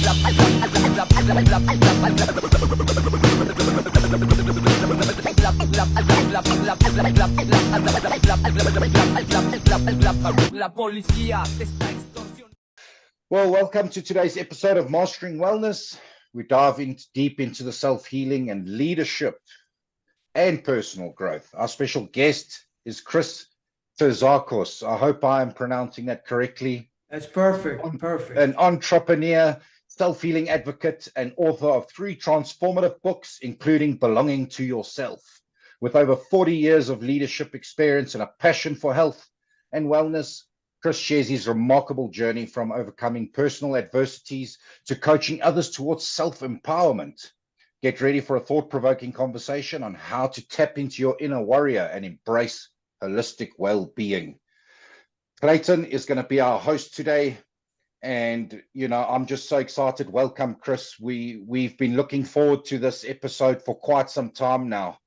Well, welcome to today's episode of Mastering Wellness. We dive deep into the self-healing and leadership and personal growth. Our special guest is CTz&x. I hope I am pronouncing that correctly. That's perfect. Perfect. An entrepreneur, self-healing advocate, and author of 3 transformative books, including Belonging to Yourself. With over 40 years of leadership experience and a passion for health and wellness, Chris shares his remarkable journey from overcoming personal adversities to coaching others towards self-empowerment. Get ready for a thought-provoking conversation on how to tap into your inner warrior and embrace holistic well-being. Clayton is going to be our host today. And, I'm just so excited. Welcome, Chris. We've been looking forward to this episode for quite some time now.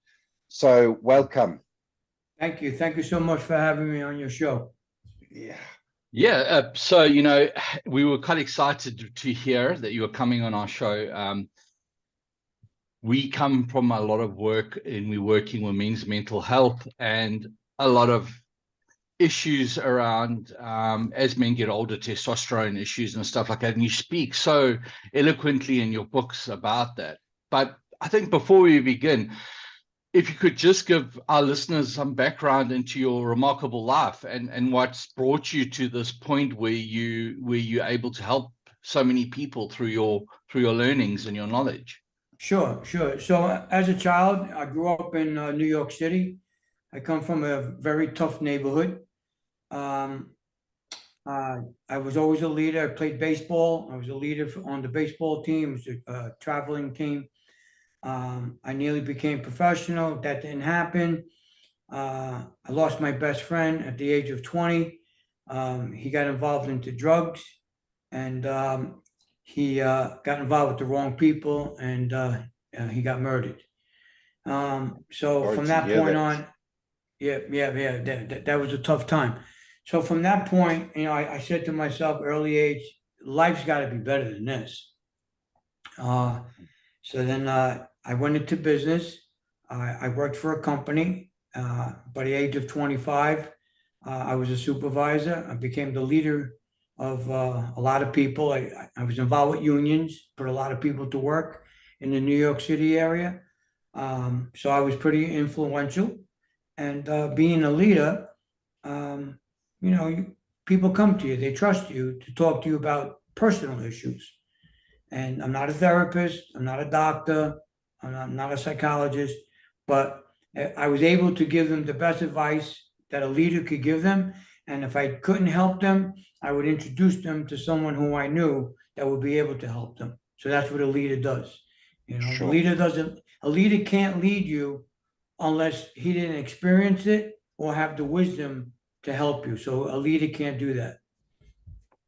So welcome. Thank you. Thank you so much for having me on your show. So, we were quite excited to hear that you were coming on our show. We come from a lot of work and we're working with men's mental health and a lot of issues around as men get older, testosterone issues and stuff like that. And you speak so eloquently in your books about that. But I think before we begin, if you could just give our listeners some background into your remarkable life and what's brought you to this point where you're able to help so many people through your learnings and your knowledge. Sure. So as a child, I grew up in New York City. I come from a very tough neighborhood. I was always a leader. I played baseball. I was a leader on the baseball team. It was a traveling team. I nearly became professional. That didn't happen. I lost my best friend at the age of 20. He got involved into drugs, and he got involved with the wrong people, and he got murdered. So from that point on, that was a tough time. So from that point, I said to myself, early age, life's got to be better than this. So then I went into business. I worked for a company. By the age of 25, I was a supervisor. I became the leader of a lot of people. I was involved with unions, put a lot of people to work in the New York City area. So I was pretty influential. And being a leader, people come to you, they trust you to talk to you about personal issues. And I'm not a therapist, I'm not a doctor, I'm not a psychologist, but I was able to give them the best advice that a leader could give them. And if I couldn't help them, I would introduce them to someone who I knew that would be able to help them. So that's what a leader does. Sure. A leader can't lead you unless he didn't experience it or have the wisdom to help you. So a leader can't do that.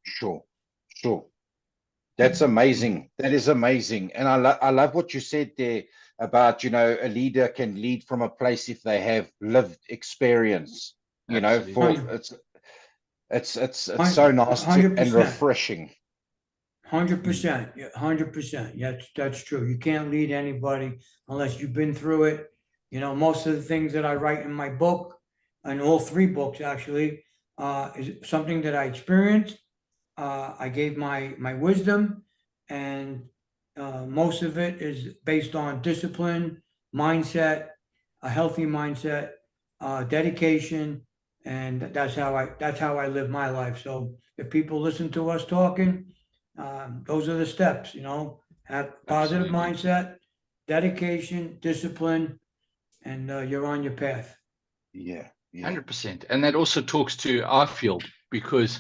Sure. That's amazing. That is amazing. And I love what you said there about, a leader can lead from a place if they have lived experience. It's so nice and refreshing. 100%. 100%. Yeah, that's true. You can't lead anybody unless you've been through it. Most of the things that I write in my book, and all 3 books actually, is something that I experienced. I gave my wisdom, and most of it is based on discipline, mindset, a healthy mindset, dedication, and that's how I live my life. So if people listen to us talking, those are the steps. Have positive mindset, dedication, discipline, and you're on your path. Yeah. 100%. And that also talks to our field, because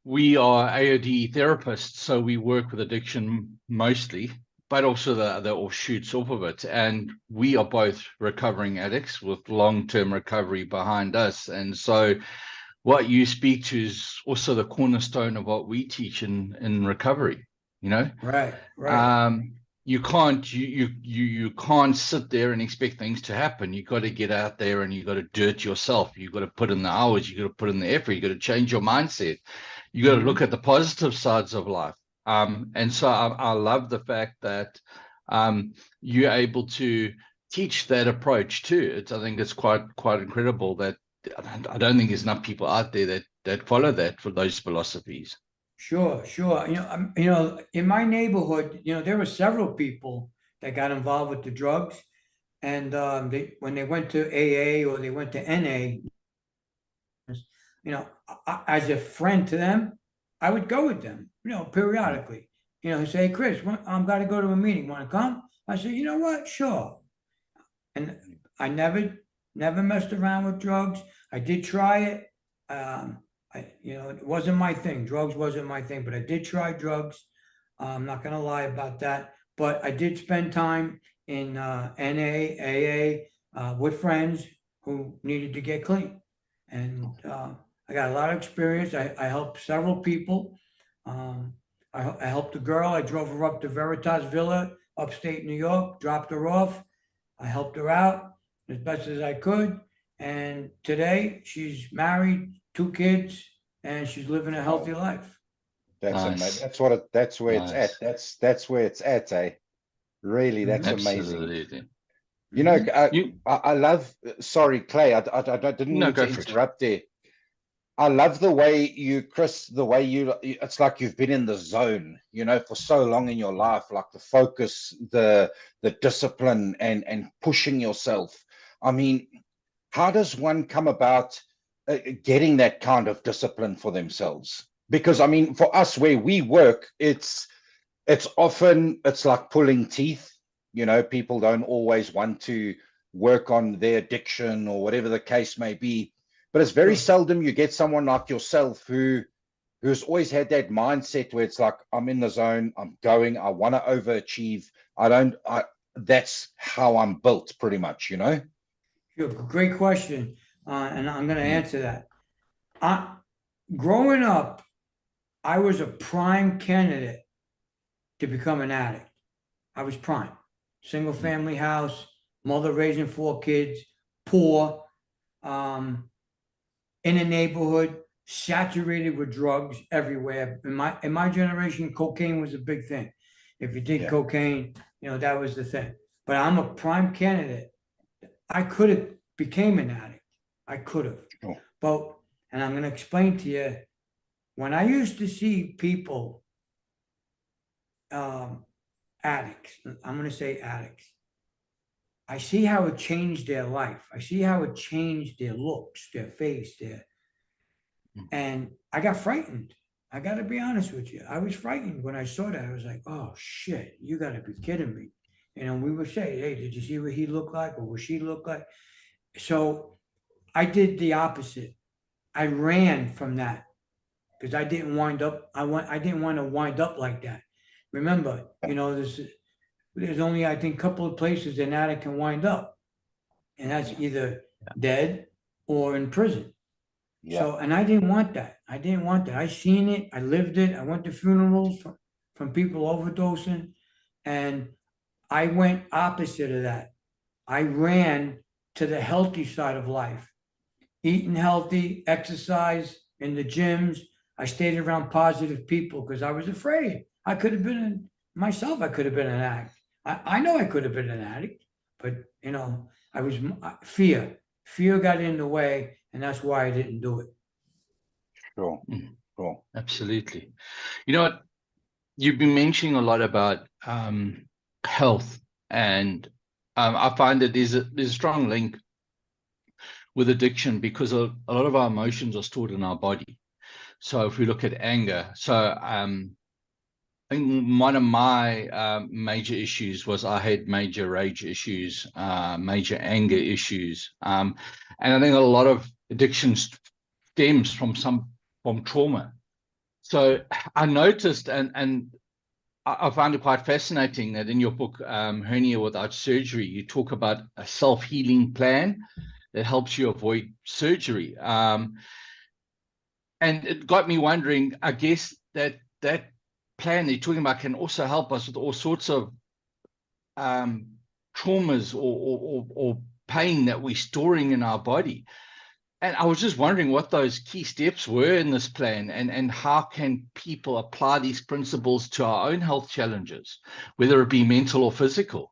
we are AOD therapists, so we work with addiction mostly, but also the offshoots off of it. And we are both recovering addicts with long-term recovery behind us. And so what you speak to is also the cornerstone of what we teach in recovery, Right. You can't sit there and expect things to happen. You got to get out there and you got to do it yourself. You got to put in the hours. You got to put in the effort. You got to change your mindset. You got to look at the positive sides of life. And so I love the fact that you're able to teach that approach too. I think it's quite incredible that I don't think there's enough people out there that follow that for those philosophies. Sure, sure. In my neighborhood, there were several people that got involved with the drugs, and when they went to AA or they went to NA, as a friend to them, I would go with them, periodically. Say, Chris, I'm got to go to a meeting. Want to come? I said, you know what? Sure. And I never messed around with drugs. I did try it. It wasn't my thing. Drugs wasn't my thing, but I did try drugs. I'm not going to lie about that. But I did spend time in NA, AA with friends who needed to get clean. And I got a lot of experience. I helped several people. I helped a girl. I drove her up to Veritas Villa, upstate New York, dropped her off. I helped her out as best as I could. And today she's married, 2 kids, and she's living a healthy life. That's Nice. amazing. That's where it's Nice. at. That's where it's at, eh? Really, that's amazing. Absolutely. I love, sorry, Clay, I didn't No, mean go to for it. interrupt there. I love the way Chris, it's like you've been in the zone, for so long in your life, like the focus, the discipline and pushing yourself. I mean, how does one come about getting that kind of discipline for themselves? Because I mean, for us where we work, it's often, it's like pulling teeth. People don't always want to work on their addiction or whatever the case may be. But it's very seldom you get someone like yourself who's always had that mindset where it's like, I'm in the zone, I'm going, I want to overachieve. That's how I'm built pretty much, Sure, great question. And I'm going to answer that. Growing up, I was a prime candidate to become an addict. I was prime. Single family house, mother raising 4 kids, poor, in a neighborhood saturated with drugs everywhere. In my generation, cocaine was a big thing. If you did cocaine, that was the thing. But I'm a prime candidate. I could have became an addict. I could have. Sure. But, and I'm going to explain to you, when I used to see people, addicts, I'm going to say addicts, I see how it changed their life. I see how it changed their looks, their face, and I got frightened. I got to be honest with you. I was frightened when I saw that. I was like, oh shit, you got to be kidding me. We would say, hey, did you see what he looked like or what she looked like? So I did the opposite. I ran from that because I didn't wind up. I didn't want to wind up like that. Remember, there's only, I think, a couple of places an addict can wind up, and that's either dead or in prison. Yeah. So, and I didn't want that. I seen it. I lived it. I went to funerals from people overdosing, and I went opposite of that. I ran to the healthy side of life, eating healthy, exercise in the gyms. I stayed around positive people because I was afraid. I could have been myself. I could have been an addict. I know I could have been an addict, but I was fear. Fear got in the way, and that's why I didn't do it. Sure. Absolutely. You know what? You've been mentioning a lot about health, and I find that there's a strong link with addiction because a lot of our emotions are stored in our body. So if we look at anger, I think one of my major issues was I had major rage issues, major anger issues. And I think a lot of addiction stems from trauma. So I noticed, and I found it quite fascinating that in your book, Hernia Without Surgery, you talk about a self-healing plan that helps you avoid surgery. And it got me wondering, I guess that plan you're talking about can also help us with all sorts of traumas or pain that we're storing in our body. And I was just wondering what those key steps were in this plan, and how can people apply these principles to our own health challenges, whether it be mental or physical?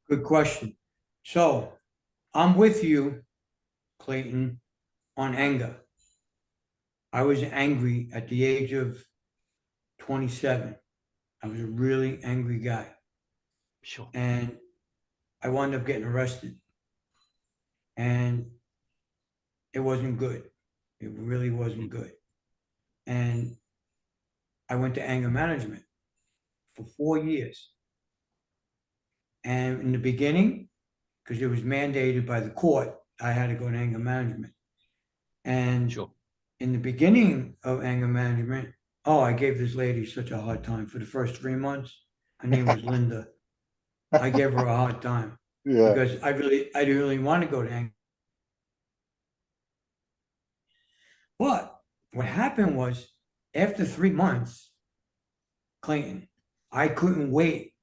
Good question. So I'm with you, Clayton, on anger. I was angry at the age of 27. I was a really angry guy. Sure. And I wound up getting arrested. And it wasn't good. It really wasn't good. And I went to anger management for 4 years. And in the beginning, because it was mandated by the court, I had to go to anger management. And Sure. in the beginning of anger management, oh, I gave this lady such a hard time for the first 3 months. Her name was Linda. I gave her a hard time because I didn't really want to go to anger. But what happened was, after 3 months, Clayton, I couldn't wait.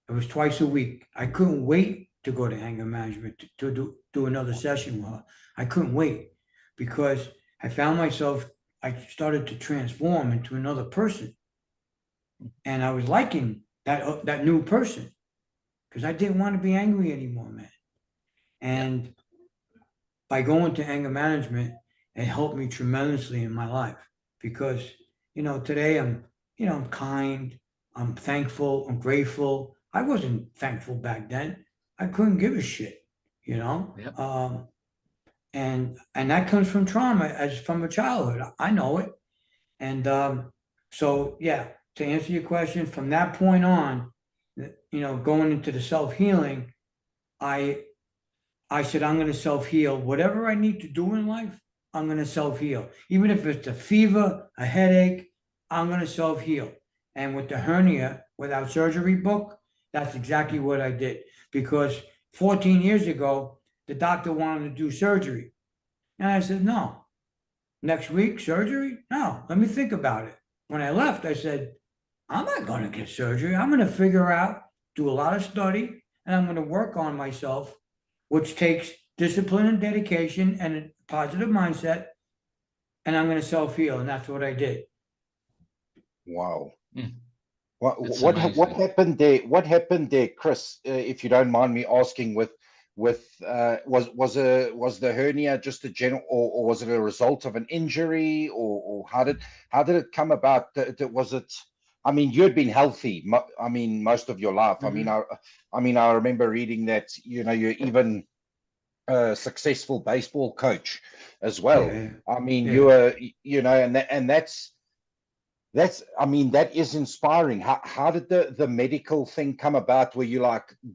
It was twice a week. I couldn't wait to go to anger management to do another session with her. I couldn't wait because I found myself, I started to transform into another person. And I was liking that new person because I didn't want to be angry anymore, man. And by going to anger management, it helped me tremendously in my life because, today I'm kind, I'm thankful, I'm grateful. I wasn't thankful back then. I couldn't give a shit, Yep. And that comes from trauma, as from a childhood. I know it. And so, yeah, to answer your question, from that point on, going into the self-healing, I said, I'm going to self-heal. Whatever I need to do in life, I'm going to self-heal. Even if it's a fever, a headache, I'm going to self-heal. And with the hernia without surgery book, that's exactly what I did. Because 14 years ago, the doctor wanted to do surgery. And I said, no. Next week, surgery? No, let me think about it. When I left, I said, I'm not going to get surgery. I'm going to figure out, do a lot of study, and I'm going to work on myself, which takes discipline and dedication and a positive mindset, and I'm going to self-heal. And that's what I did. Wow. Mm. What Amazing. happened there? What happened there, Chris? If you don't mind me asking, was the hernia just a general, or was it a result of an injury, or how did it come about? Was it? I mean, you'd been healthy. I mean, most of your life. Mhm. I remember reading that you're even a successful baseball coach as well. Yeah, I mean, yeah. you were, and that's, I mean, that is inspiring. How did the medical thing come about where you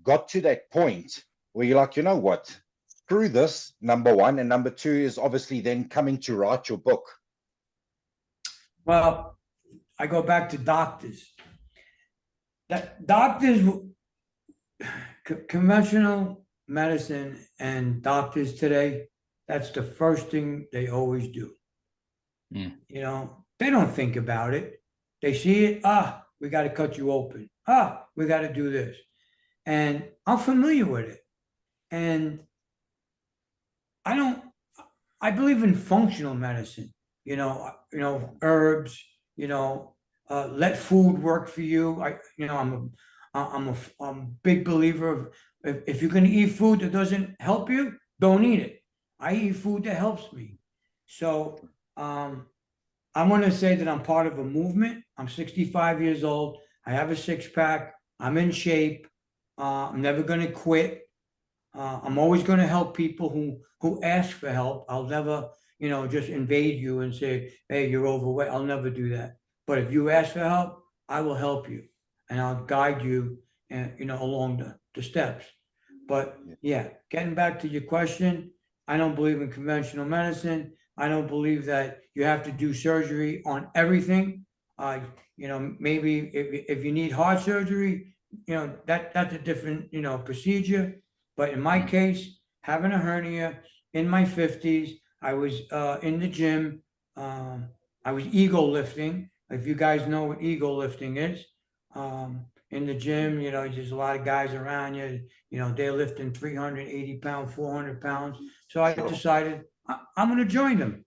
got to that point where you're like, you know what, screw this, number one, and number two is obviously then coming to write your book. Well, I go back to doctors. That doctors, conventional medicine and doctors today, that's the first thing they always do. Mm. They don't think about it. They see it. We got to cut you open. We got to do this. And I'm familiar with it. And I believe in functional medicine, herbs, let food work for you. I'm a big believer of, if you're going to eat food that doesn't help you, don't eat it. I eat food that helps me. So, I want to say that I'm part of a movement. I'm 65 years old. I have a six-pack. I'm in shape. I'm never going to quit. I'm always going to help people who ask for help. I'll never, just invade you and say, hey, you're overweight. I'll never do that. But if you ask for help, I will help you, and I'll guide you, along the steps. But yeah, getting back to your question, I don't believe in conventional medicine. I don't believe that you have to do surgery on everything. Maybe if you need heart surgery, that's a different, procedure. But in my case, having a hernia in my 50s, I was in the gym. I was ego lifting. If you guys know what ego lifting is, in the gym, there's a lot of guys around you, they're lifting 380 pounds, 400 pounds. So I Sure. decided I'm going to join them.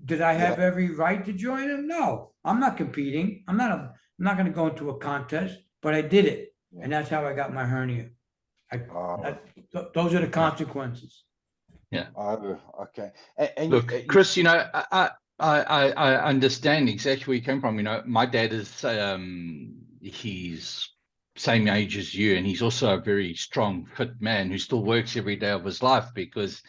Did I have Yeah. every right to join them? No, I'm not competing. I'm not going to go into a contest, but I did it. Yeah. And that's how I got my hernia. Oh, Those are the consequences. Yeah. oh, okay. Look, Chris, you know, I understand exactly where you came from. You know, my dad is he's same age as you, and he's also a very strong, fit man who still works every day of his life because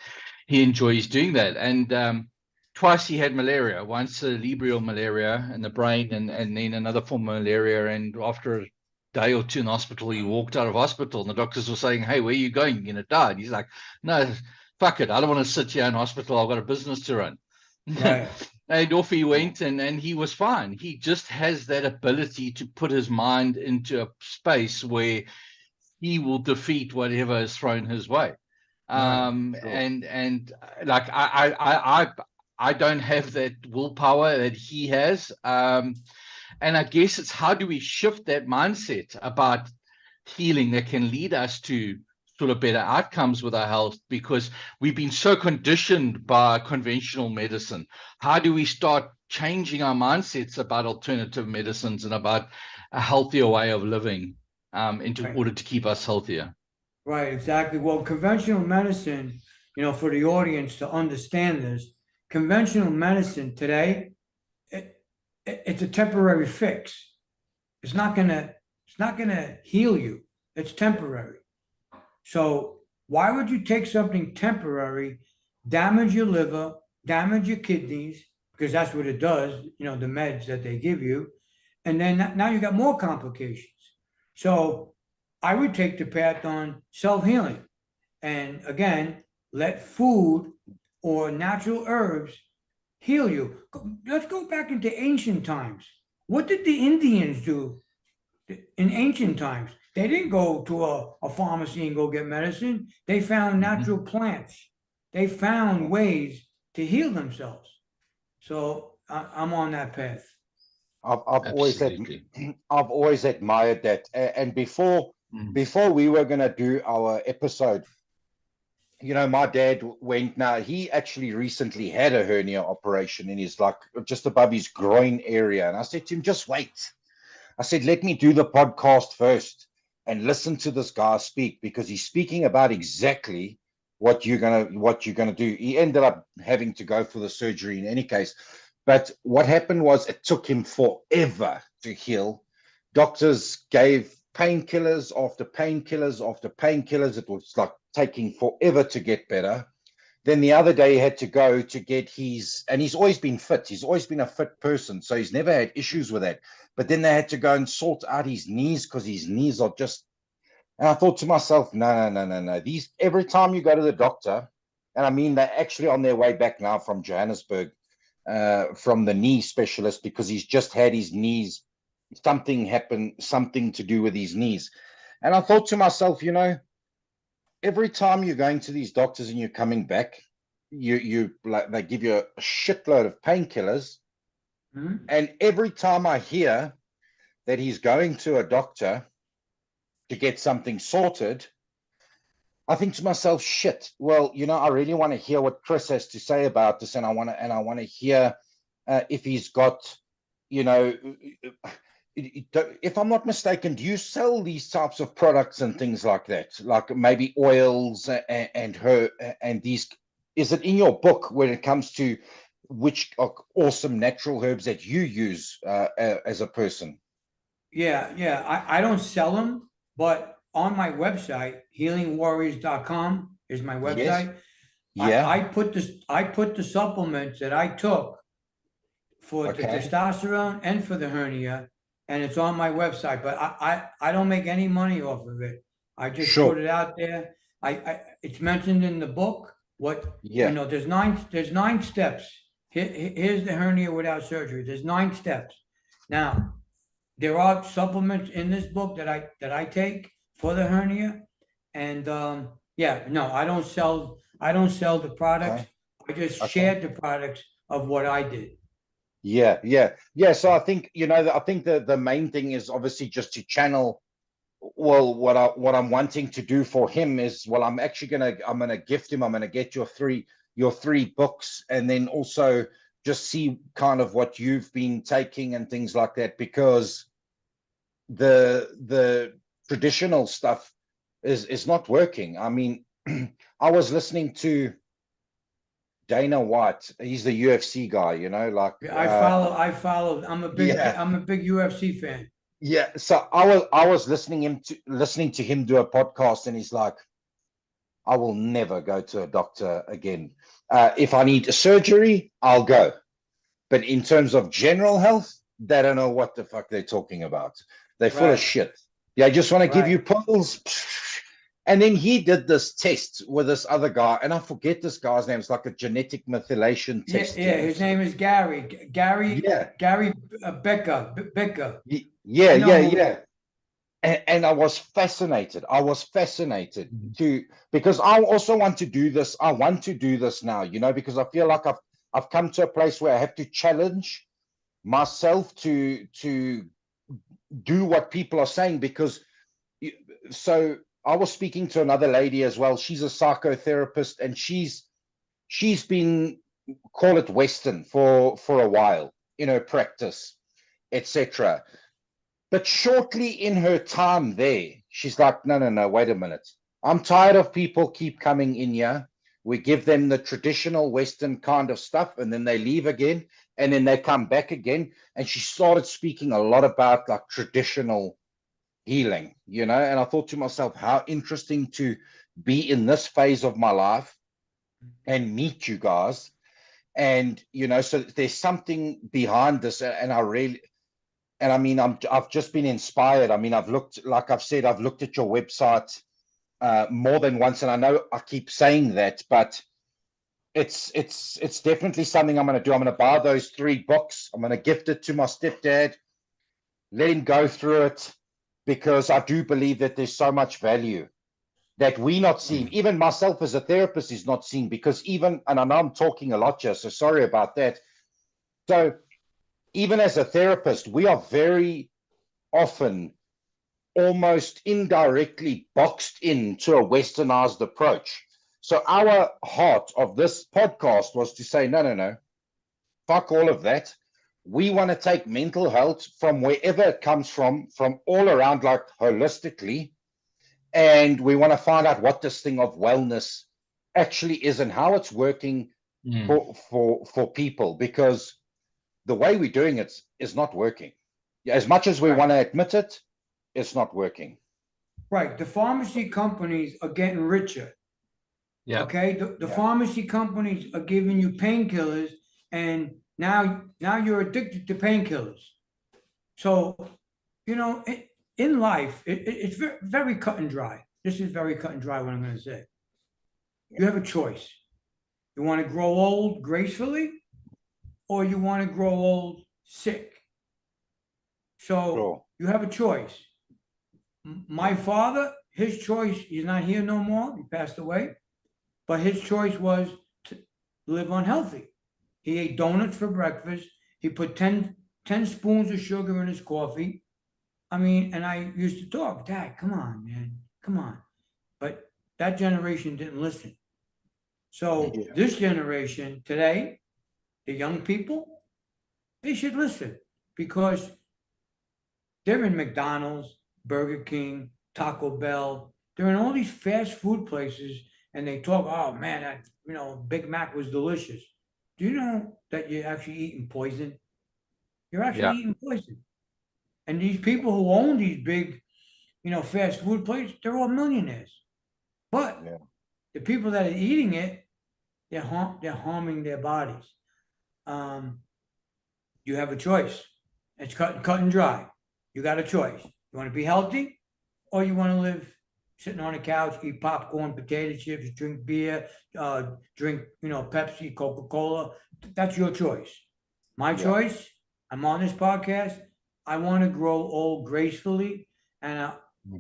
he enjoys doing that. And twice he had malaria, once cerebral malaria in the brain, and then another form of malaria. And after a day or two in hospital, he walked out of hospital, and the doctors were saying, "Hey, where are you going? You're gonna die." And he's like, "No, fuck it. I don't want to sit here in hospital. I've got a business to run." Right. And off he went, and he was fine. He just has that ability to put his mind into a space where he will defeat whatever is thrown his way. Right. And like I don't have that willpower that he has. And I guess it's how do we shift that mindset about healing that can lead us to sort of better outcomes with our health, because we've been so conditioned by conventional medicine. How do we start changing our mindsets about alternative medicines and about a healthier way of living in order to keep us healthier? Right, exactly. Well, conventional medicine, for the audience to understand this, conventional medicine today, it's a temporary fix. It's not gonna heal you. It's temporary. So why would you take something temporary, damage your liver, damage your kidneys, because that's what it does, the meds that they give you, and then now you got more complications. So I would take the path on self-healing. And again, let food or natural herbs heal you. Let's go back into ancient times. What did the Indians do in ancient times? They didn't go to a pharmacy and go get medicine. They found natural plants. They found ways to heal themselves. So I'm on that path. I've always admired that. And before we were going to do our episode, my dad went. Now he actually recently had a hernia operation in his, like, just above his groin area, and I said to him, "Just wait." I said, "Let me do the podcast first and listen to this guy speak, because he's speaking about exactly what you're gonna do." He ended up having to go for the surgery in any case. But what happened was it took him forever to heal. Doctors gave painkillers after painkillers after painkillers. It was like taking forever to get better. Then the other day he had to go to get and he's always been fit. He's always been a fit person, so he's never had issues with that. But then they had to go and sort out his knees, because his knees are just, and I thought to myself, no. These, every time you go to the doctor, and I mean, they're actually on their way back now from Johannesburg, from the knee specialist, because he's just had his knees, something happened, something to do with his knees. And I thought to myself, every time you're going to these doctors and you're coming back, you like, they give you a shitload of painkillers. And every time I hear that he's going to a doctor to get something sorted, I think to myself, shit, well, I really want to hear what Chris has to say about this, and I want to hear if he's got, if I'm not mistaken, do you sell these types of products and things like that, like maybe oils and these? Is it in your book when it comes to which awesome natural herbs that you use as a person? Yeah. I don't sell them, but on my website, healingwarriors.com is my website. Yes. Yeah. I put the supplements that I took for the testosterone and for the hernia, and it's on my website. But I don't make any money off of it. I just put it out there. It's mentioned in the book. There's nine steps. Here's the hernia without surgery. There's 9 steps. Now, there are supplements in this book that I take for the hernia, and I don't sell the products. I just shared the products of what I did. Yeah. So I think the main thing is obviously just to channel. Well, what I'm wanting to do for him is, well, I'm gonna gift him. I'm gonna get your 3 your 3 books, and then also just see kind of what you've been taking and things like that, because the traditional stuff is not working. I mean, I was listening to Dana White. He's the UFC guy, you know, like I follow. I'm a big UFC fan. Yeah, so I was listening to him do a podcast, and he's like, I will never go to a doctor again. If I need a surgery, I'll go. But in terms of general health, they don't know what the fuck they're talking about. They're full of shit. Yeah, I just want to give you pills. And then he did this test with this other guy, and I forget this guy's name. It's like a genetic methylation test. Yeah, his name is Gary. Gary Becker. Yeah. And I was fascinated. Because I also want to do this. I want to do this now, you know, because I feel like I've come to a place where I have to challenge myself to do what people are saying. Because so I was speaking to another lady as well. She's a psychotherapist, and she's been, call it Western, for a while in her practice, etc. But shortly in her time there, she's like, no, wait a minute. I'm tired of people keep coming in here. We give them the traditional Western kind of stuff, and then they leave again, and then they come back again. And she started speaking a lot about like traditional healing, you know. And I thought to myself, how interesting to be in this phase of my life and meet you guys. And, you know, so there's something behind this. And I mean, I've just been inspired. I mean, I've looked at your website more than once, and I know I keep saying that, but it's definitely something I'm going to do. I'm going to buy those 3 books. I'm going to gift it to my stepdad, let him go through it, because I do believe that there's so much value that we're not seeing. Even myself as a therapist is not seeing, because and I know I'm talking a lot here, so sorry about that. So even as a therapist, we are very often almost indirectly boxed into a westernized approach. So our heart of this podcast was to say, no, fuck all of that. We want to take mental health from wherever it comes from all around, like holistically, and we want to find out what this thing of wellness actually is and how it's working for people, because the way we're doing it is not working. As much as we want to admit it, it's not working. Right. The pharmacy companies are getting richer. Yeah. Okay. The pharmacy companies are giving you painkillers, and now you're addicted to painkillers. So, you know, in life, it's very, very cut and dry. This is very cut and dry, what I'm going to say. You have a choice. You want to grow old gracefully, or you want to grow old sick. So you have a choice. My father, his choice, he's not here no more. He passed away. But his choice was to live unhealthy. He ate donuts for breakfast. He put 10 spoons of sugar in his coffee. I mean, and I used to talk, Dad, come on, man, come on. But that generation didn't listen. So this generation today, the young people, they should listen, because they're in McDonald's, Burger King, Taco Bell. They're in all these fast food places, and they talk, oh man, that, Big Mac was delicious. Do you know that you're actually eating poison? You're actually eating poison. And these people who own these big, fast food places, they're all millionaires. But the people that are eating it, they're harming their bodies. You have a choice. It's cut and dry. You got a choice. You want to be healthy, or you want to live sitting on a couch, eat popcorn, potato chips, drink beer, drink, Pepsi, Coca-Cola. That's your choice. My choice, I'm on this podcast. I want to grow old gracefully. And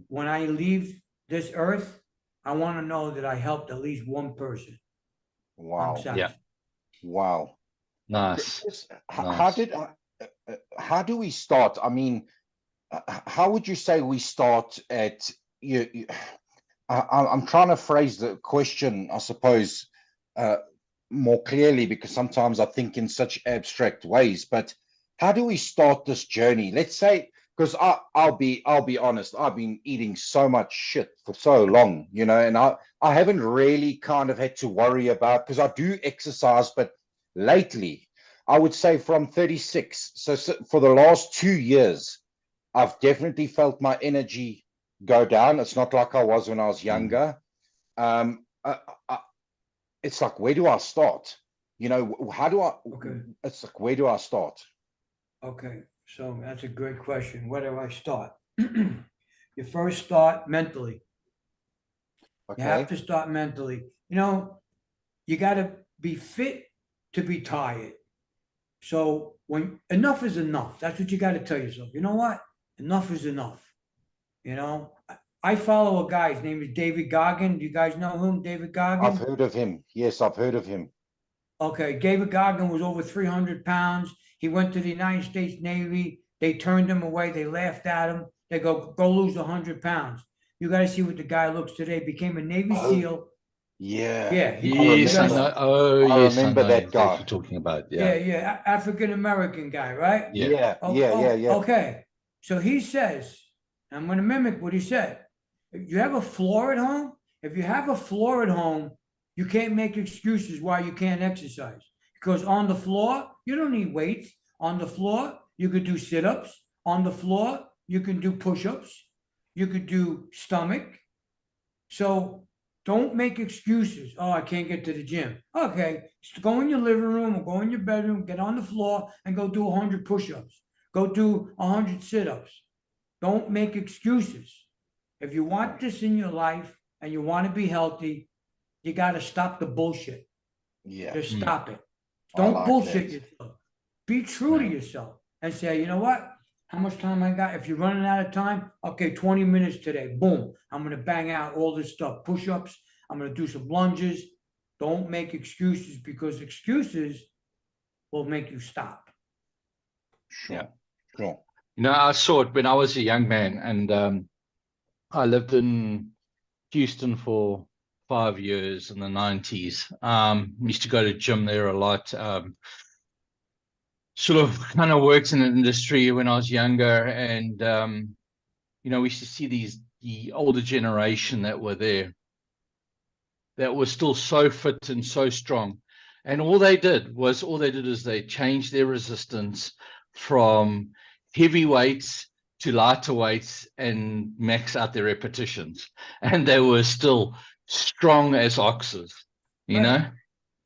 when I leave this earth, I want to know that I helped at least one person. Wow. Yeah. Wow. Nice. How do we start? I mean, how would you say we start at you? I'm trying to phrase the question, I suppose. more clearly, because sometimes I think in such abstract ways. But how do we start this journey? Let's say, because I'll be honest, I've been eating so much shit for so long, you know, and I haven't really kind of had to worry about, because I do exercise, but lately, I would say from 36, so for the last 2 years, I've definitely felt my energy go down. It's not like I was when I was younger. It's like, where do I start? You know, how do I? Okay. It's like, where do I start? Okay, so that's a great question. Where do I start? You first start mentally. You have Okay. to start mentally. You know, you got to be fit to be tired. So when enough is enough, that's what you got to tell yourself. You know what? Enough is enough. You know, I follow a guy. His name is David Goggin. Do you guys know him, David I've Goggin? heard of him. Yes, I've heard of him. Okay, David Goggin was over 300 pounds. He went to the United States Navy. They turned him away. They laughed at him. They go lose 100 pounds. You got to see what the guy looks today. Became a Navy Oh, SEAL. yeah. Yeah, I Yes, I remember. know. Oh, I yes, I remember know that exactly what guy. you're talking about. yeah, Yeah, yeah. African American guy, right? yeah. Yeah, Oh, yeah, yeah, oh, yeah. okay. So he says, I'm going to mimic what he said. If you have a floor at home, if you have a floor at home, you can't make excuses why you can't exercise. Because on the floor, you don't need weights. On the floor, you could do sit ups. On the floor, you can do push ups. You could do stomach. So don't make excuses. Oh, I can't get to the gym. Okay, just go in your living room or go in your bedroom, get on the floor and go do 100 push ups. Go do 100 sit ups. Don't make excuses. If you want this in your life and you want to be healthy, you got to stop the bullshit. Yeah. Just stop it. I Don't like bullshit that. yourself. Be true to Yeah. yourself and say, you know what? How much time I got? If you're running out of time, okay, 20 minutes today. Boom. I'm going to bang out all this stuff. Push ups. I'm going to do some lunges. Don't make excuses, because excuses will make you stop. Sure. Yeah. Sure. You know, I saw it when I was a young man, and I lived in Houston for 5 years in the 90s. Used to go to gym there a lot. Sort of kind of worked in the industry when I was younger, and you know, we used to see the older generation that were there that was still so fit and so strong. And all they did is they changed their resistance from heavy weights to lighter weights and max out their repetitions. And they were still strong as oxes, you know?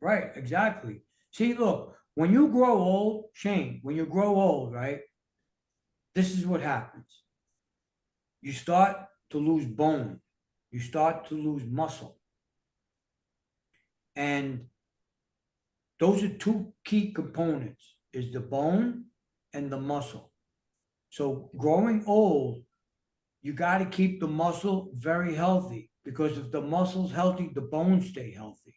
Right, exactly. See, look, when you grow old, Shane, when you grow old, right, this is what happens. You start to lose bone, you start to lose muscle. And those are two key components, is the bone and the muscle. So growing old, you got to keep the muscle very healthy, because if the muscle's healthy, the bones stay healthy.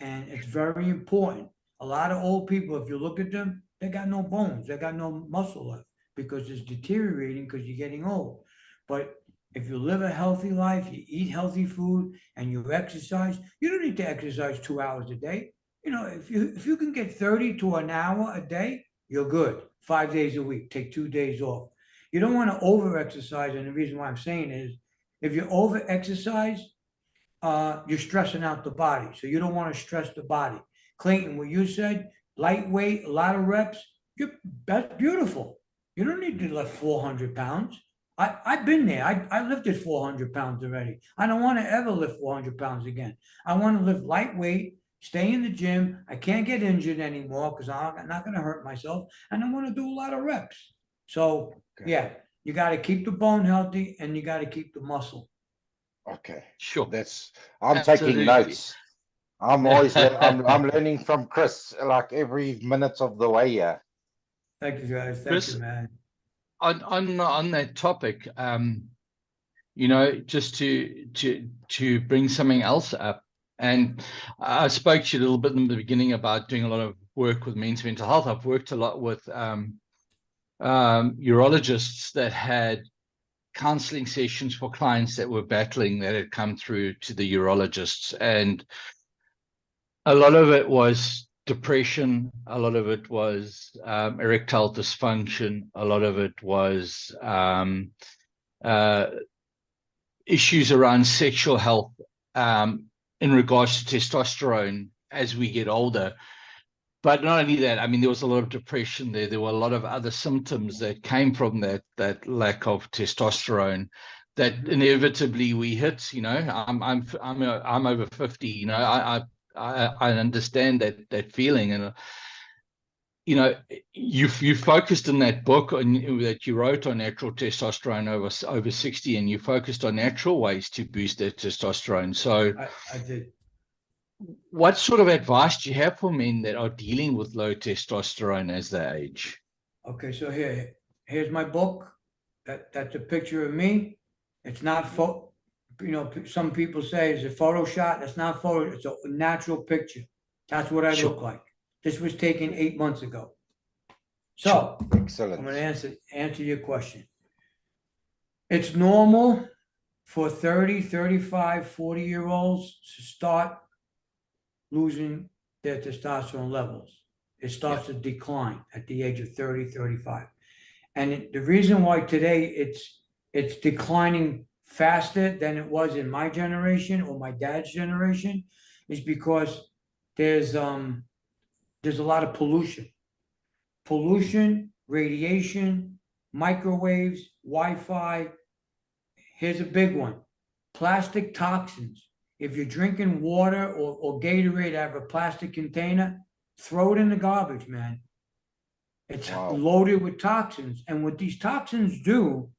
And it's very important. A lot of old people, if you look at them, they got no bones, they got no muscle left, because it's deteriorating because you're getting old. But if you live a healthy life, you eat healthy food, and you exercise, you don't need to exercise 2 hours a day. You know, if you can get 30 to an hour a day, you're good. 5 days a week, take 2 days off. You don't want to over exercise, and the reason why I'm saying is, if you over exercise, you're stressing out the body. So you don't want to stress the body. Clayton, what you said, lightweight, a lot of reps, that's beautiful. You don't need to lift 400 pounds. I've been there. I lifted 400 pounds already. I don't want to ever lift 400 pounds again. I want to lift lightweight, stay in the gym. I can't get injured anymore because I'm not going to hurt myself. And I want to do a lot of reps. So, Okay. yeah, you got to keep the bone healthy and you got to keep the muscle. Okay. Sure. I'm taking Absolutely. notes. I'm always I'm learning from Chris like every minute of the way here. Thank you, guys. Thank Chris, you, man. on that topic, you know, just to bring something else up. And I spoke to you a little bit in the beginning about doing a lot of work with men's mental health. I've worked a lot with urologists that had counseling sessions for clients that were battling, that had come through to the urologists. And A lot of it was depression. A lot of it was erectile dysfunction. A lot of it was issues around sexual health in regards to testosterone as we get older. But not only that, I mean, there was a lot of depression there. There were a lot of other symptoms that came from that lack of testosterone that inevitably we hit. You know, I'm over 50. You know, I understand that feeling, and you know, you focused in that book that you wrote on natural testosterone over 60, and you focused on natural ways to boost that testosterone. So I did. what sort of advice do you have for men that are dealing with low testosterone as they age? Okay, so here's my book. That's a picture of me. It's not some people say it's a photoshop. That's not photo. It's a natural picture. That's what I look like. This was taken 8 months ago. So Excellent. I'm going to answer your question. It's normal for 30, 35, 40-year-olds to start losing their testosterone levels. It starts to decline at the age of 30, 35. And the reason why today it's declining faster than it was in my generation or my dad's generation is because there's a lot of pollution, radiation, microwaves, Wi-Fi. Here's a big one: plastic toxins. If you're drinking water or Gatorade out of a plastic container, throw it in the garbage, man. It's loaded with toxins. And what these toxins do,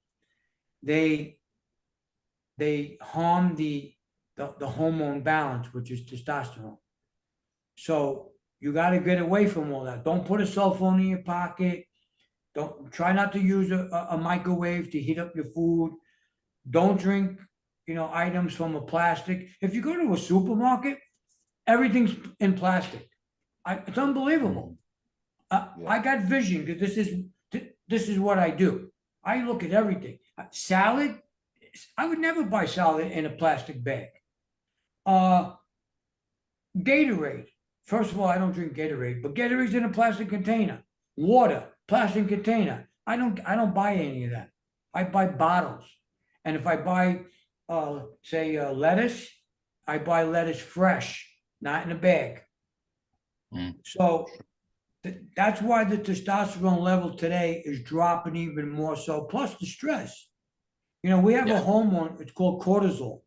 they harm the hormone balance, which is testosterone. So you got to get away from all that. Don't put a cell phone in your pocket. Don't try not to use a microwave to heat up your food. Don't drink, items from a plastic. If you go to a supermarket, everything's in plastic. It's unbelievable. I got vision because this is what I do. I look at everything. Salad, I would never buy salad in a plastic bag. Gatorade. First of all, I don't drink Gatorade, but Gatorade's in a plastic container. Water, plastic container. I don't buy any of that. I buy bottles. And if I buy, lettuce, I buy lettuce fresh, not in a bag. So that's why the testosterone level today is dropping even more so, plus the stress. We have a hormone, it's called cortisol.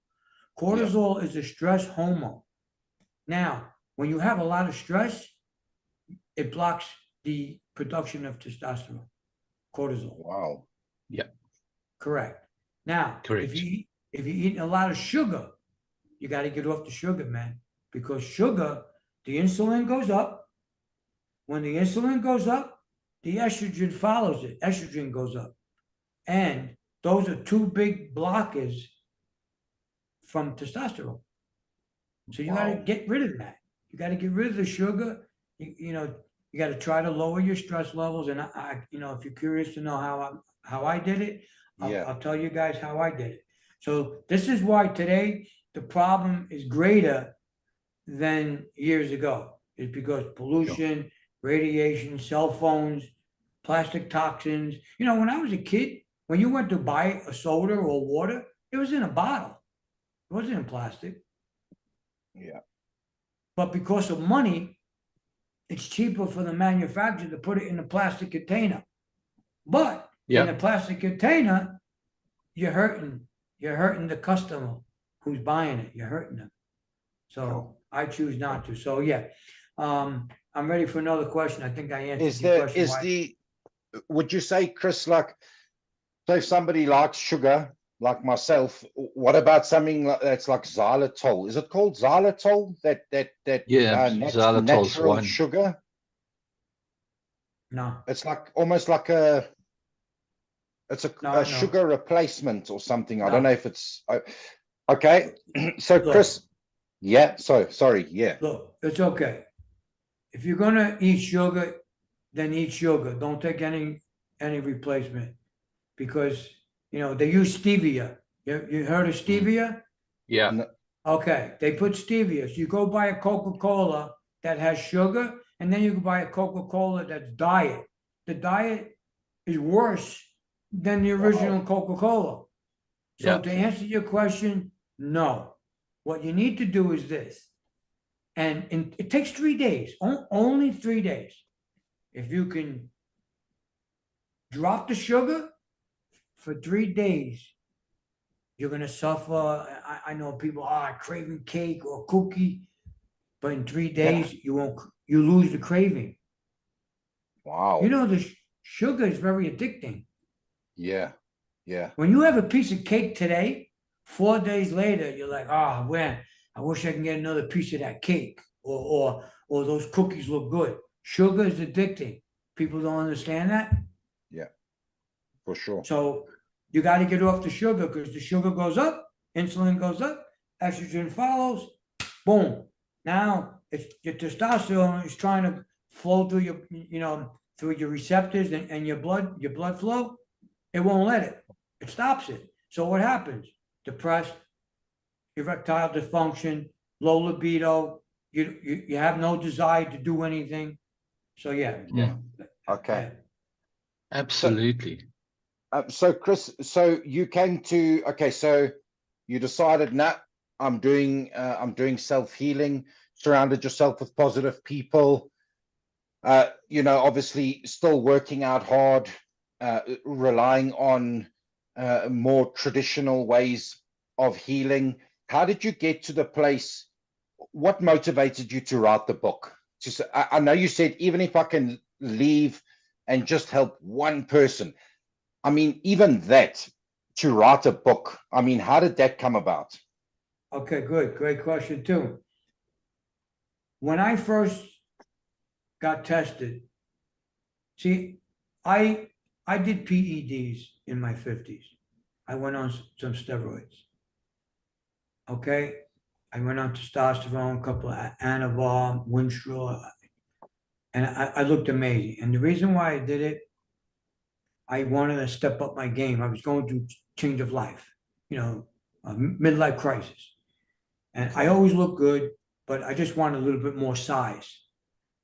Cortisol is a stress hormone. Now, when you have a lot of stress, it blocks the production of testosterone, cortisol. Wow. Yeah. Correct. Now, if you're eating a lot of sugar, you got to get off the sugar, man, because sugar, the insulin goes up. When the insulin goes up, the estrogen follows it. Estrogen goes up. And those are two big blockers from testosterone. So you got to get rid of that. You got to get rid of the sugar. You got to try to lower your stress levels. And if you're curious to know how I did it, I'll tell you guys how I did it. So this is why today the problem is greater than years ago. It's because pollution, radiation, cell phones, plastic toxins. When I was a kid, when you went to buy a soda or water, it was in a bottle. It wasn't in plastic. Yeah. But because of money, it's cheaper for the manufacturer to put it in a plastic container. But in a plastic container, you're hurting the customer who's buying it. You're hurting them. So I choose not to. So I'm ready for another question. I think I answered your question. Would you say, Chris, like, so if somebody likes sugar, like myself, what about something that's like xylitol? Is it called xylitol? Natural one. Sugar? No. It's like almost like a sugar replacement or something. I don't know if it's okay. So Chris, sorry. Look, it's okay. If you're gonna eat sugar, then eat sugar. Don't take any replacement, because they use stevia. You heard of stevia? Yeah. Okay, they put stevia. So you go buy a Coca-Cola that has sugar, and then you can buy a Coca-Cola that's diet. The diet is worse than the original Coca-Cola. So Yeah. to answer your question, no. What you need to do is this. And it takes 3 days, only 3 days. If you can drop the sugar for 3 days, you're gonna suffer. I know people are craving cake or cookie, but in 3 days you lose the craving. Wow. You know, the sugar is very addicting. Yeah. Yeah. When you have a piece of cake today, 4 days later, you're like, oh man, I wish I can get another piece of that cake, or those cookies look good. Sugar is addicting. People don't understand that. Yeah, for sure. So you got to get off the sugar, because the sugar goes up, insulin goes up, estrogen follows, boom. Now it's your testosterone is trying to flow through through your receptors and your blood flow. It won't let it. It stops it. So what happens? Depressed, erectile dysfunction, low libido. You have no desire to do anything. So yeah. Okay. Absolutely. So Chris, so you came to, okay, so you decided, nah, I'm doing self-healing, surrounded yourself with positive people, obviously still working out hard, relying on more traditional ways of healing. How did you get to the place? What motivated you to write the book? Just, I know you said, even if I can leave and just help one person. I mean, even that, to write a book, I mean, how did that come about? Okay, good. Great question too. When I first got tested, see, I did PEDs in my 50s. I went on some steroids. Okay. I went on testosterone, a couple of Anavar, Winstrol, and I looked amazing. And the reason why I did it, I wanted to step up my game. I was going through change of life, a midlife crisis. And I always look good, but I just wanted a little bit more size.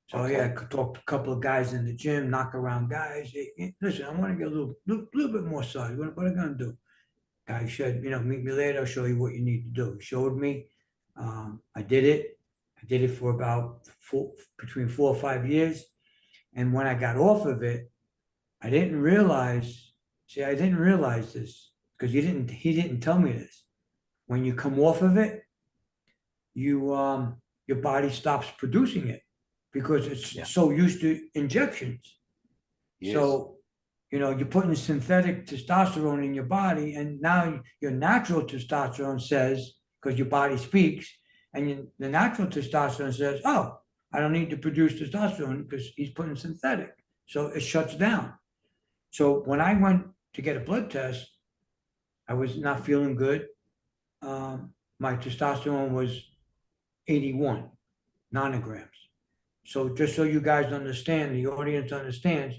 So yeah, I could talk to a couple of guys in the gym, knock around guys. Hey, listen, I want to get a little bit more size. What am I gonna do? Guy said, meet me later. I'll show you what you need to do. He showed me. I did it. I did it for about between 4 or 5 years. And when I got off of it, I didn't realize. See, I didn't realize this because he didn't tell me this. When you come off of it, your body stops producing it because it's so used to injections. Yes. So, you're putting synthetic testosterone in your body, and now your natural testosterone says, because your body speaks, and the natural testosterone says, oh, I don't need to produce testosterone because he's putting synthetic. So it shuts down. So when I went to get a blood test, I was not feeling good. My testosterone was 81 nanograms. So just so you guys understand, the audience understands,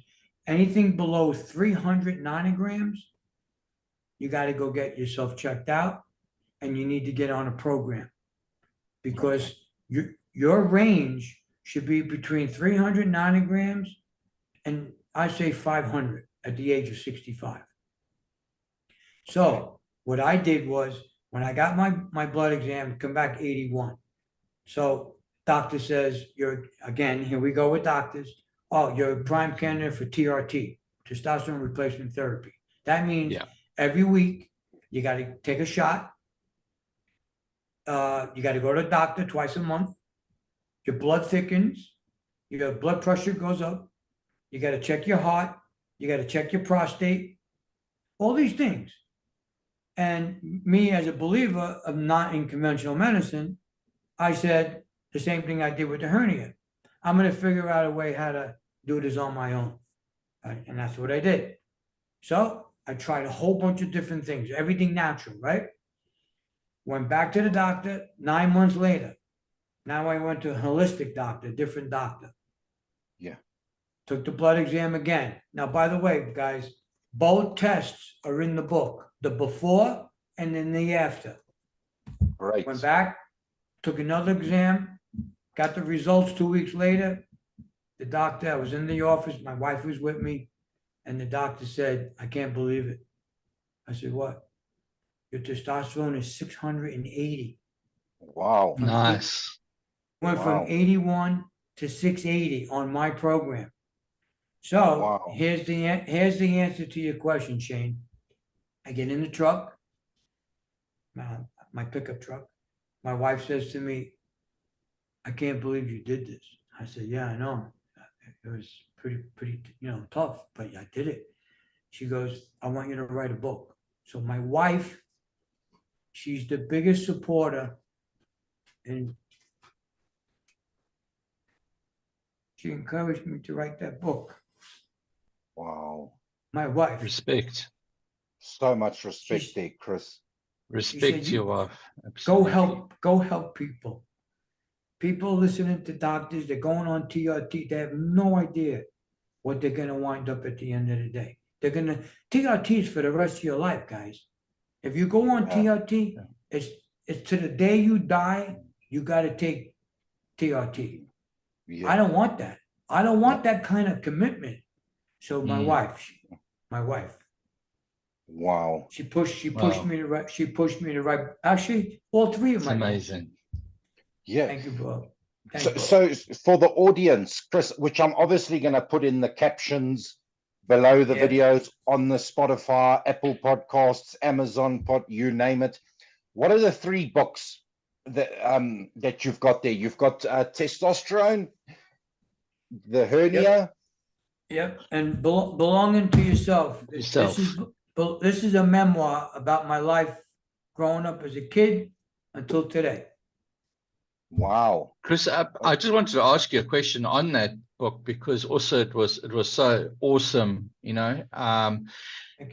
anything below 300 nanograms, you got to go get yourself checked out, and you need to get on a program, because your range should be between 300 nanograms and I say 500 at the age of 65. So what I did was, when I got my blood exam, come back 81. So doctor says, again, here we go with doctors. Oh, you're a prime candidate for TRT, testosterone replacement therapy. That means every week you got to take a shot. You got to go to the doctor twice a month. Your blood thickens. Your blood pressure goes up. You got to check your heart. You got to check your prostate. All these things. And me, as a believer of not in conventional medicine, I said the same thing I did with the hernia. I'm going to figure out a way how to do this on my own. And that's what I did. So I tried a whole bunch of different things, everything natural, right? Went back to the doctor 9 months later. Now I went to a holistic doctor, different doctor. Yeah. Took the blood exam again. Now, by the way, guys, both tests are in the book, the before and then the after. Great. Went back, took another exam, got the results 2 weeks later. The doctor, I was in the office, my wife was with me, and the doctor said, I can't believe it. I said, what? Your testosterone is 680. Wow. Nice. Went Wow. from 81 to 680 on my program. So Wow. here's the answer to your question, Shane. I get in the truck, my pickup truck. My wife says to me, I can't believe you did this. I said, yeah, I know. It was pretty, tough, but I did it. She goes, I want you to write a book. So my wife, she's the biggest supporter, and she encouraged me to write that book. Wow. My wife. Respect. So much respect She's- there, Chris. Respect said, your wife. Go Absolutely. help people. People listening to doctors, they're going on TRT, they have no idea what they're gonna wind up at the end of the day. TRT is for the rest of your life, guys. If you go on TRT, it's to the day you die, you gotta take TRT. Yeah. I don't want that. I don't want that kind of commitment. So my wife, Wow. she pushed Wow. me to write. Actually, all three of It's my books. amazing. Yeah. Thank you, bro. So for the audience, Chris, which I'm obviously going to put in the captions below the videos on the Spotify, Apple Podcasts, Amazon you name it. What are the 3 books that you've got there? You've got testosterone, the hernia. Yep, and belonging to yourself. Yourself. This is a memoir about my life growing up as a kid until today. Wow. Chris, I just wanted to ask you a question on that book, because also it was so awesome,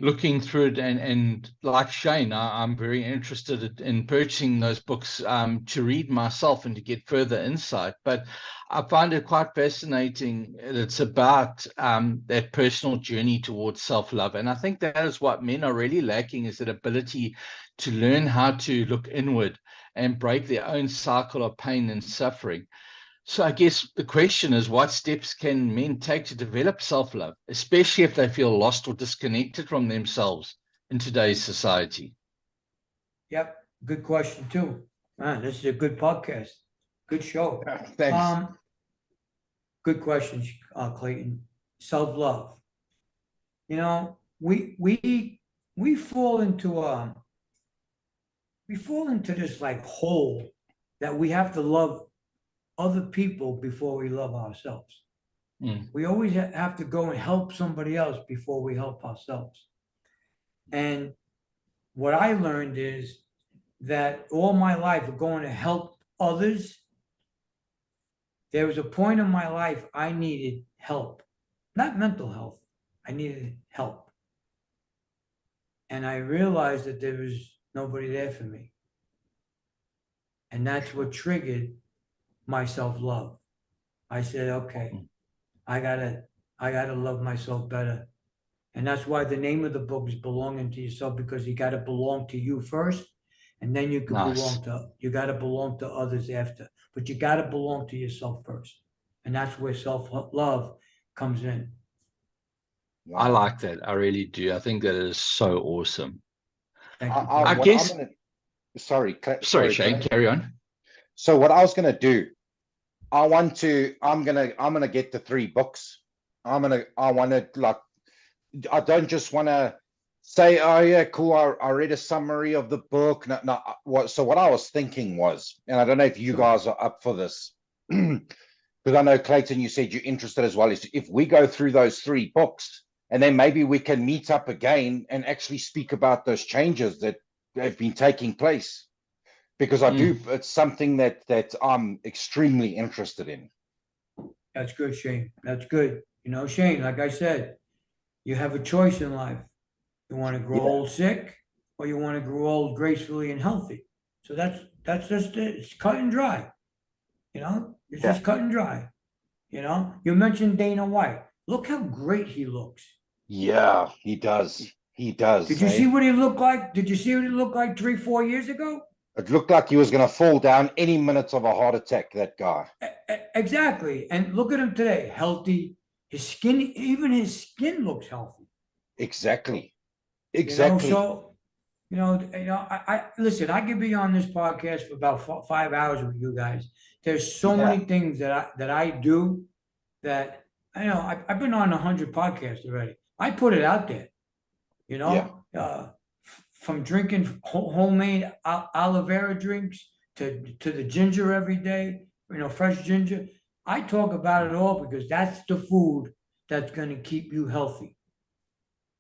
looking through it, and like Shane, I'm very interested in purchasing those books to read myself and to get further insight. But I find it quite fascinating. It's about that personal journey towards self-love. And I think that is what men are really lacking, is that ability to learn how to look inward and break their own cycle of pain and suffering. So I guess the question is, what steps can men take to develop self-love, especially if they feel lost or disconnected from themselves in today's society? Yep, good question too. Man, this is a good podcast. Good show. Thanks. Good question, Clayton. Self-love. We fall into this like hole that we have to love other people before we love ourselves. We always have to go and help somebody else before we help ourselves. And what I learned is that all my life of going to help others, there was a point in my life I needed help, not mental health. I needed help. And I realized that there was nobody there for me. And that's what triggered my self-love. I said, okay, I gotta love myself better. And that's why the name of the book is Belonging to Yourself, because you gotta belong to you first, and then you can you gotta belong to others after. But you gotta belong to yourself first. And that's where self-love comes in. Wow. I like that. I really do. I think that is so awesome. Thank you. I guess. Sorry, Shane, carry on. So what I was going to do, I'm going to get the 3 books. I don't just want to say, oh yeah, cool, I read a summary of the book. So what I was thinking was, and I don't know if you guys are up for this, because I know, Clayton, you said you're interested as well, is if we go through those 3 books, and then maybe we can meet up again and actually speak about those changes that have been taking place. Because it's something that I'm extremely interested in. That's good, Shane. That's good. Shane, like I said, you have a choice in life. You want to grow old sick, or you want to grow old gracefully and healthy. So that's just it. It's cut and dry. It's just cut and dry. You mentioned Dana White. Look how great he looks. Yeah, he does. He does. Did you see what he looked like? Did you see what he looked like 3-4 years ago? It looked like he was going to fall down any minute of a heart attack, that guy. Exactly. And look at him today, healthy. His skin, even his skin looks healthy. Exactly. You know, Exactly. so I listen. I could be on this podcast for about 5 hours with you guys. There's so Yeah. many things that I do that I've been on 100 podcasts already. I put it out there. You know, from drinking homemade aloe vera drinks to the ginger every day. Fresh ginger. I talk about it all because that's the food that's going to keep you healthy.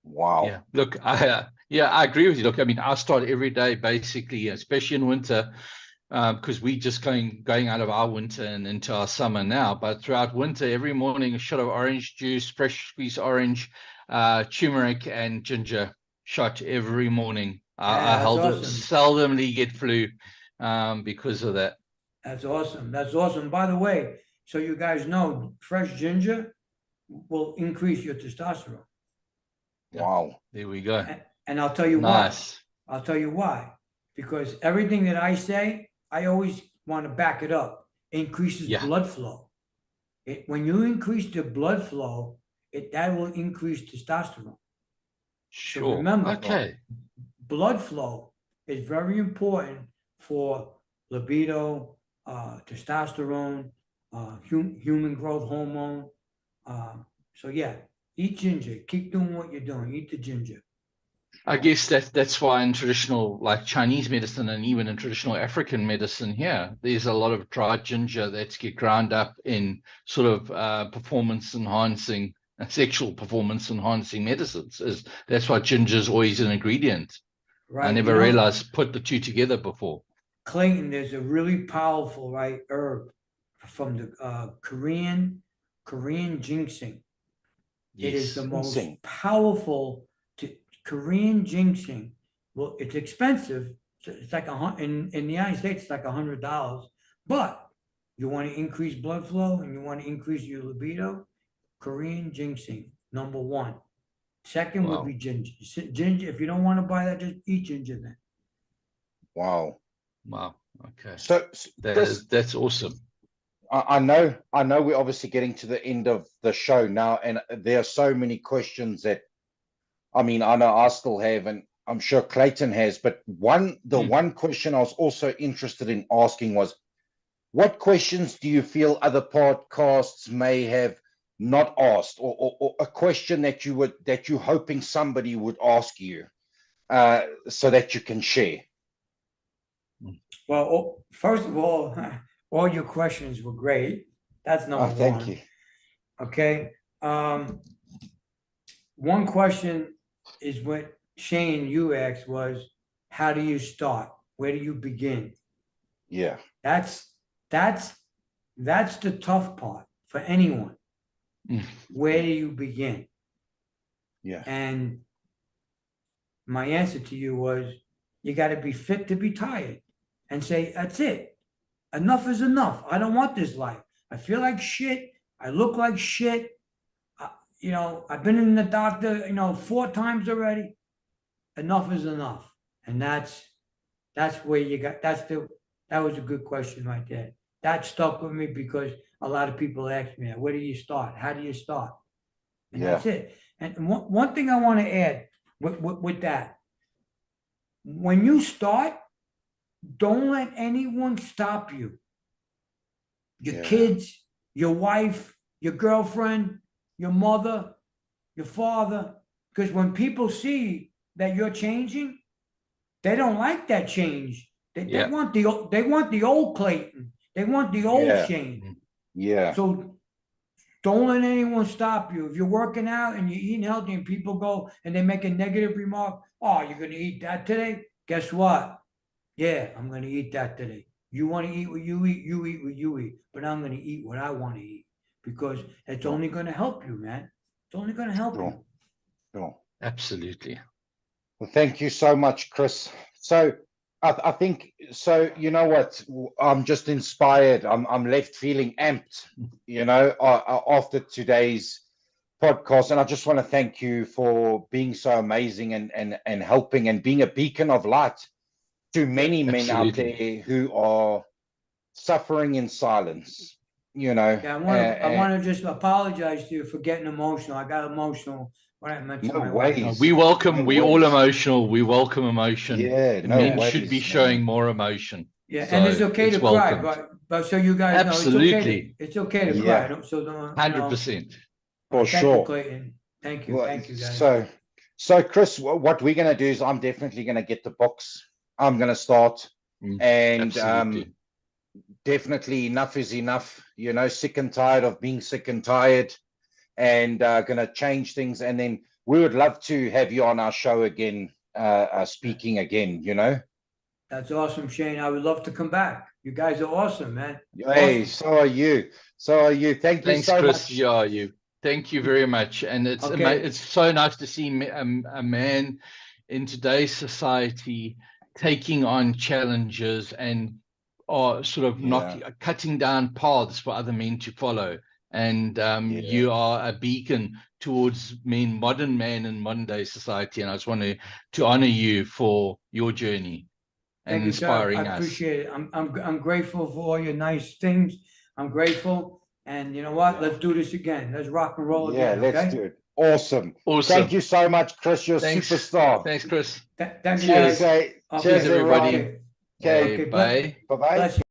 Wow. Yeah, look, I agree with you. Look, I mean, I start every day basically, especially in winter, because we just going out of our winter and into our summer now. But throughout winter, every morning a shot of orange juice, fresh squeezed orange, turmeric, and ginger shot every morning. I That's awesome. seldomly get flu because of that. That's awesome. That's awesome. By the way, so you guys know, fresh ginger will increase your testosterone. Wow. There we go. And I'll tell you Nice. why. I'll tell you why. Because everything that I say, I always want to back it up. It increases blood flow. When you increase the blood flow, that will increase testosterone. Sure. So remember, Okay. blood flow is very important for libido, testosterone, human growth hormone. So yeah, eat ginger. Keep doing what you're doing. Eat the ginger. I guess that's why in traditional, like Chinese medicine and even in traditional African medicine here, there's a lot of dried ginger that's get ground up in sort of performance enhancing, sexual performance enhancing medicines. That's why ginger is always an ingredient. Right. I never realized put the two together before. Clayton, there's a really powerful herb from the Korean ginseng. Yes. It is the most powerful Korean ginseng. Well, it's expensive. It's like in the United States, it's like $100. But you want to increase blood flow and you want to increase your libido, Korean ginseng, number one. Second would be ginger. Ginger, if you don't want to buy that, just eat ginger then. Wow. Okay. So that's awesome. I know we're obviously getting to the end of the show now, and there are so many questions that, I mean, I know I still have, and I'm sure Clayton has, but one question I was also interested in asking was, what questions do you feel other podcasts may have not asked, or a question that you're hoping somebody would ask you, so that you can share? Well, first of all your questions were great. That's number one. Thank you. Okay. One question is what Shane, you asked was, how do you start? Where do you begin? Yeah. That's the tough part for anyone. Where do you begin? Yeah. And my answer to you was, you got to be fit to be tired and say, that's it. Enough is enough. I don't want this life. I feel like shit. I look like shit. I've been in the doctor, 4 times already. Enough is enough. And that's where you got, that was a good question right there. That stuck with me because a lot of people ask me, where do you start? How do you start? And that's it. And one thing I want to add with that, when you start, don't let anyone stop you. Your kids, your wife, your girlfriend, your mother, your father. Because when people see that you're changing, they don't like that change. They want the old Clayton. They want the old Shane. Yeah. So don't let anyone stop you. If you're working out and you're eating healthy and people go and they make a negative remark, oh, you're going to eat that today? Guess what? Yeah, I'm going to eat that today. You want to eat what you eat what you eat. But I'm going to eat what I want to eat because it's only going to help you, man. It's only going to help you. Sure. Absolutely. Well, thank you so much, Chris. So I think, so you know what, I'm just inspired. I'm left feeling amped, after today's podcast. And I just want to thank you for being so amazing and helping and being a beacon of light to many men out Absolutely. there who are suffering in silence, you know. Yeah, I want to just apologize to you for getting emotional. I got emotional when I mentioned No my wife. ways. We welcome, No we all ways. emotion. We welcome emotion. Yeah, no Men ways, should be man. showing more emotion. Yeah, So and it's okay to cry, welcomed. but so you guys know, Absolutely. it's okay to Yeah. cry. So don't, 100%. For thank sure. you, Clayton. Thank you, Well, thank you, guys. So Chris, what we're going to do is I'm definitely going to get the books. I'm going to start, and Absolutely. definitely enough is enough. You know, sick and tired of being sick and tired, and going to change things. And then we would love to have you on our show again, speaking again. You know. That's awesome, Shane. I would love to come back. You guys are awesome, man. Hey, Awesome. so are you. So are you. Thank you Thanks, so Chris. much. Yeah, you. Thank you very much. And it's Okay. it's so nice to see a man in today's society taking on challenges and are sort of cutting down paths for other men to follow. And you are a beacon towards modern man in modern day society. And I just want to honor you for your journey and Thank you, sir. inspiring I us. appreciate it. I'm grateful for all your nice things. I'm grateful. And you know what? Let's do this again. Let's rock and roll again. Let's Okay. do it. Awesome. Awesome. Thank you so much, Chris. You're a superstar. Thanks, Chris. Thank you, Cheers. guys. Cheers, everybody. Okay. Okay, bye. Bye-bye. Bless you.